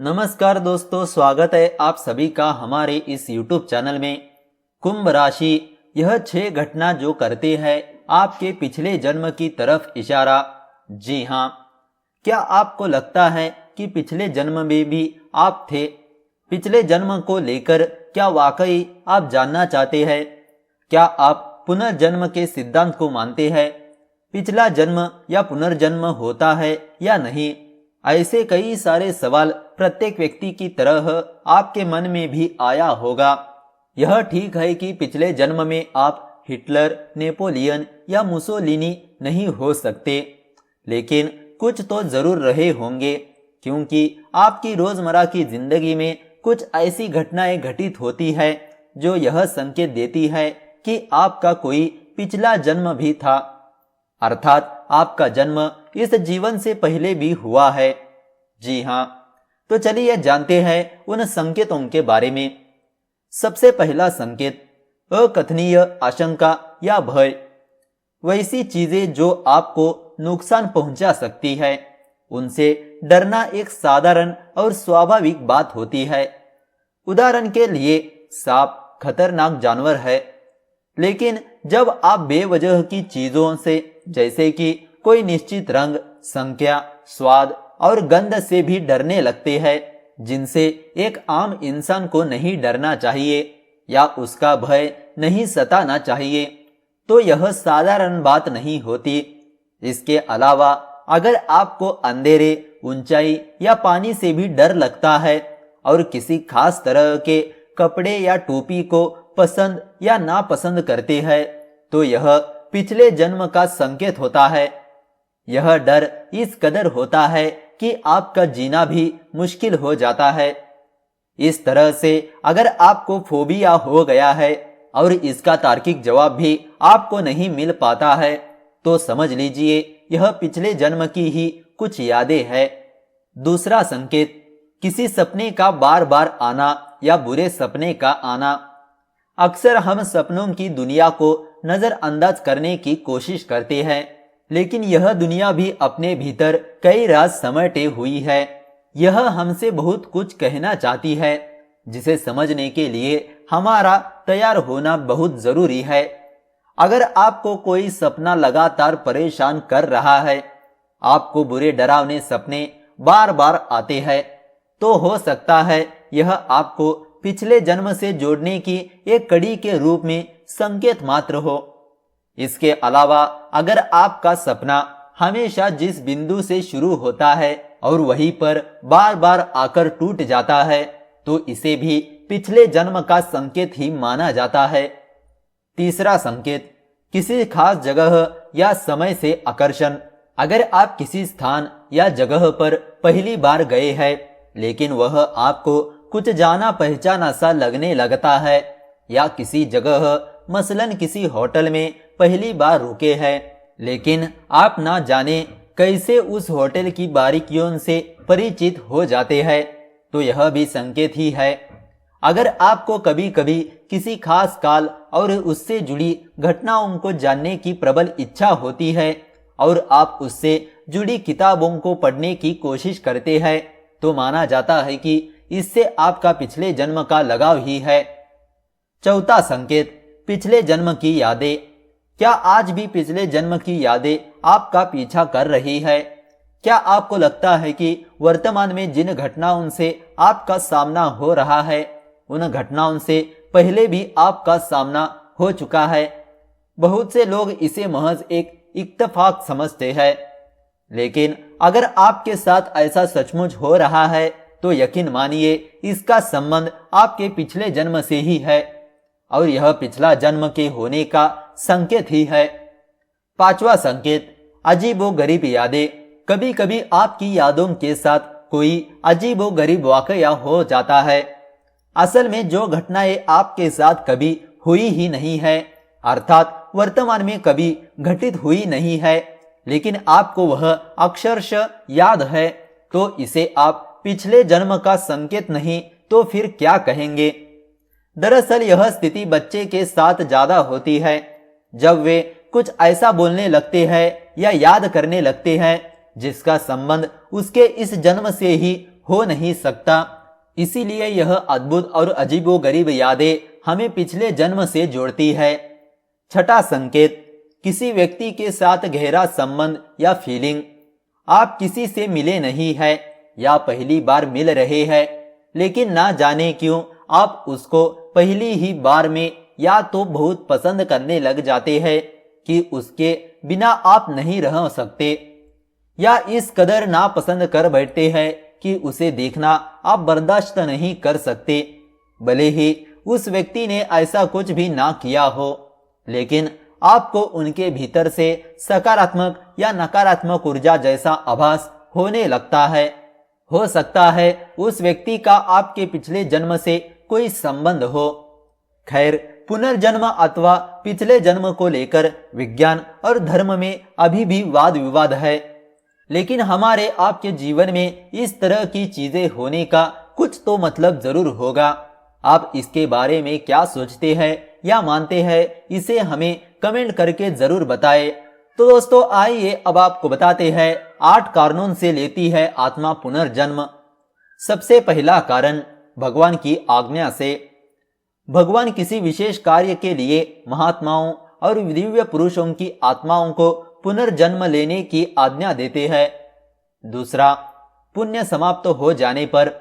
नमस्कार दोस्तों, स्वागत है आप सभी का हमारे इस YouTube चैनल में। कुंभ राशि यह 6 घटना जो करते हैं आपके पिछले जन्म की तरफ इशारा। जी हाँ, क्या आपको लगता है कि पिछले जन्म में भी आप थे? पिछले जन्म को लेकर क्या वाकई आप जानना चाहते हैं? क्या आप पुनर्जन्म के सिद्धांत को मानते हैं? पिछला जन्म या पुनर्जन्म होता है या नहीं? ऐसे कई सारे सवाल प्रत्येक व्यक्ति की तरह आपके मन में भी आया होगा। यह ठीक है कि पिछले जन्म में आप हिटलर, नेपोलियन या मुसोलिनी नहीं हो सकते, लेकिन कुछ तो जरूर रहे होंगे, क्योंकि आपकी रोजमर्रा की जिंदगी में कुछ ऐसी घटनाएं घटित होती है जो यह संकेत देती है कि आपका कोई पिछला जन्म भी था, अर्थात आपका जन्म इस जीवन से पहले भी हुआ है। जी हाँ, तो चलिए जानते हैं उन संकेतों के बारे में। सबसे पहला संकेत, अकथनीय आशंका या भय। वैसी चीजें जो आपको नुकसान पहुंचा सकती है, उनसे डरना एक साधारण और स्वाभाविक बात होती है। उदाहरण के लिए, सांप खतरनाक जानवर है, लेकिन जब आप बेवजह की चीजों से, जैसे कि कोई निश्चित रंग, संख्या, स्वाद और गंध से भी डरने लगते हैं, जिनसे एक आम इंसान को नहीं डरना चाहिए या उसका भय नहीं सताना चाहिए, तो यह साधारण बात नहीं होती। इसके अलावा अगर आपको अंधेरे, ऊंचाई या पानी से भी डर लगता है और किसी खास तरह के कपड़े या टोपी को पसंद या नापसंद करते हैं, तो यह पिछले जन्म का संकेत होता है। यह डर इस कदर होता है कि आपका जीना भी मुश्किल हो जाता है। इस तरह से अगर आपको फोबिया हो गया है और इसका तार्किक जवाब भी आपको नहीं मिल पाता है, तो समझ लीजिए यह पिछले जन्म की ही कुछ यादें हैं। दूसरा संकेत, किसी सपने का बार बार आना या बुरे सपने का आना। अक्सर हम सपनों की दुनिया को नजरअंदाज करने की कोशिश करते हैं, लेकिन यह दुनिया भी अपने भीतर कई राज समेटे हुई है। यह हमसे बहुत कुछ कहना चाहती है, जिसे समझने के लिए हमारा तैयार होना बहुत जरूरी है। अगर आपको कोई सपना लगातार परेशान कर रहा है, आपको बुरे डरावने सपने बार बार आते हैं, तो हो सकता है यह आपको पिछले जन्म से जोड़ने की एक कड़ी के रूप में संकेत मात्र हो। इसके अलावा अगर आपका सपना हमेशा जिस बिंदु से शुरू होता है और वहीं पर बार बार आकर टूट जाता है, तो इसे भी पिछले जन्म का संकेत ही माना जाता है। तीसरा संकेत, किसी खास जगह या समय से आकर्षण। अगर आप किसी स्थान या जगह पर पहली बार गए हैं, लेकिन वह आपको कुछ जाना पहचाना सा लगने लगता है, या किसी जगह मसलन किसी होटल में पहली बार रुके हैं, लेकिन आप ना जाने कैसे उस होटल की बारीकियों से परिचित हो जाते हैं, तो यह भी संकेत ही है। अगर आपको कभी कभी किसी खास काल और उससे जुड़ी घटनाओं को जानने की प्रबल इच्छा होती है और आप उससे जुड़ी किताबों को पढ़ने की कोशिश करते हैं, तो माना जाता है कि इससे आपका पिछले जन्म का लगाव ही है। चौथा संकेत, पिछले जन्म की यादें। क्या आज भी पिछले जन्म की यादें आपका पीछा कर रही है? क्या आपको लगता है कि वर्तमान में जिन घटनाओं से आपका सामना हो रहा है, उन घटनाओं से पहले भी आपका सामना हो चुका है? बहुत से लोग इसे महज एक इत्तेफाक समझते हैं, लेकिन अगर आपके साथ ऐसा सचमुच हो रहा है, तो यकीन मानिए इसका संबंध आपके पिछले जन्म से ही है और यह पिछला जन्म के होने का संकेत ही है। पांचवा संकेत, अजीबोगरीब यादें। कभी कभी आपकी यादों के साथ कोई अजीबोगरीब वाकया हो जाता है। असल में जो घटनाएं आपके साथ कभी हुई ही नहीं है, अर्थात वर्तमान में कभी घटित हुई नहीं है, लेकिन आपको वह अक्षरशः याद है, तो इसे आप पिछले जन्म का संकेत नहीं तो फिर क्या कहेंगे? दरअसल यह स्थिति बच्चे के साथ ज्यादा होती है, जब वे कुछ ऐसा बोलने लगते हैं या याद करने लगते हैं जिसका संबंध उसके इस जन्म से ही हो नहीं सकता। इसीलिए यह अद्भुत और अजीबोगरीब यादें हमें पिछले जन्म से जोड़ती है। छठा संकेत, किसी व्यक्ति के साथ गहरा संबंध या फीलिंग। आप किसी से मिले नहीं हैं या पहली बार मिल रहे हैं, लेकिन ना जाने क्यों आप उसको पहली ही बार में या तो बहुत पसंद करने लग जाते हैं कि उसके बिना आप नहीं रह सकते, या इस कदर नापसंद कर बैठते हैं कि उसे देखना आप बर्दाश्त नहीं कर सकते। भले ही उस व्यक्ति ने ऐसा कुछ भी ना किया हो, लेकिन आपको उनके भीतर से सकारात्मक या नकारात्मक ऊर्जा जैसा आभास होने लगता है। हो सकता है उस व्यक्ति का आपके पिछले जन्म से कोई संबंध हो। खैर, पुनर्जन्म अथवा पिछले जन्म को लेकर विज्ञान और धर्म में अभी भी वाद विवाद है, लेकिन हमारे आपके जीवन में इस तरह की चीजें होने का कुछ तो मतलब जरूर होगा। आप इसके बारे में क्या सोचते हैं या मानते हैं, इसे हमें कमेंट करके जरूर बताएं। तो दोस्तों, आइए अब आपको बताते हैं 8 कारणों से लेती है आत्मा पुनर्जन्म। सबसे पहला कारण, भगवान की आज्ञा से। भगवान किसी विशेष कार्य के लिए महात्माओं और दिव्य पुरुषों की आत्माओं को पुनर्जन्म लेने की आज्ञा देते हैं। दूसरा, पुण्य समाप्त हो जाने पर।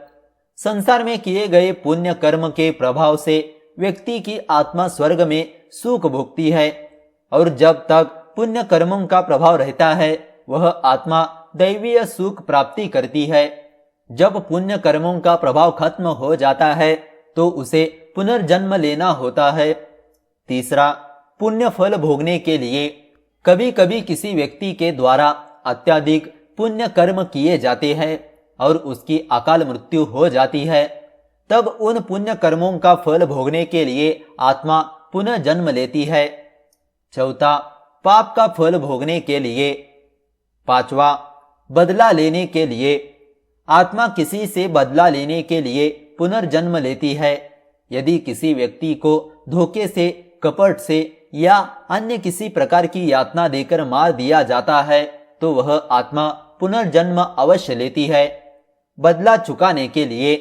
संसार में किए गए पुण्य कर्म के प्रभाव से व्यक्ति की आत्मा स्वर्ग में सुख भोगती है, और जब तक पुण्य कर्मों का प्रभाव रहता है वह आत्मा दैवीय सुख प्राप्ति करती है। जब पुण्य कर्मों का प्रभाव खत्म हो जाता है तो उसे पुनर्जन्म लेना होता है। तीसरा, पुण्य फल भोगने के लिए। कभी कभी किसी व्यक्ति के द्वारा अत्यधिक पुण्य कर्म किए जाते हैं और उसकी अकाल मृत्यु हो जाती है, तब उन पुण्य कर्मों का फल भोगने के लिए आत्मा पुनः जन्म लेती है। चौथा, पाप का फल भोगने के लिए। पांचवा, बदला लेने के लिए। आत्मा किसी से बदला लेने के लिए पुनर्जन्म लेती है। यदि किसी व्यक्ति को धोखे से, कपट से या अन्य किसी प्रकार की यातना देकर मार दिया जाता है तो वह आत्मा पुनर्जन्म अवश्य लेती है। बदला चुकाने के लिए,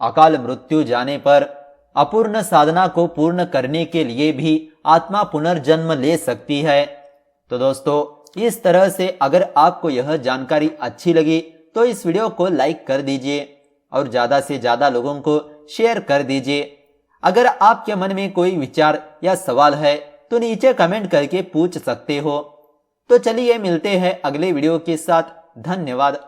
अकाल मृत्यु जाने पर, अपूर्ण साधना को पूर्ण करने के लिए भी आत्मा पुनर्जन्म ले सकती है। तो दोस्तों, इस तरह से अगर आपको यह जानकारी अच्छी लगी तो इस वीडियो को लाइक कर दीजिए और ज्यादा से ज्यादा लोगों को शेयर कर दीजिए। अगर आपके मन में कोई विचार या सवाल है तो नीचे कमेंट करके पूछ सकते हो। तो चलिए मिलते हैं अगले वीडियो के साथ। धन्यवाद।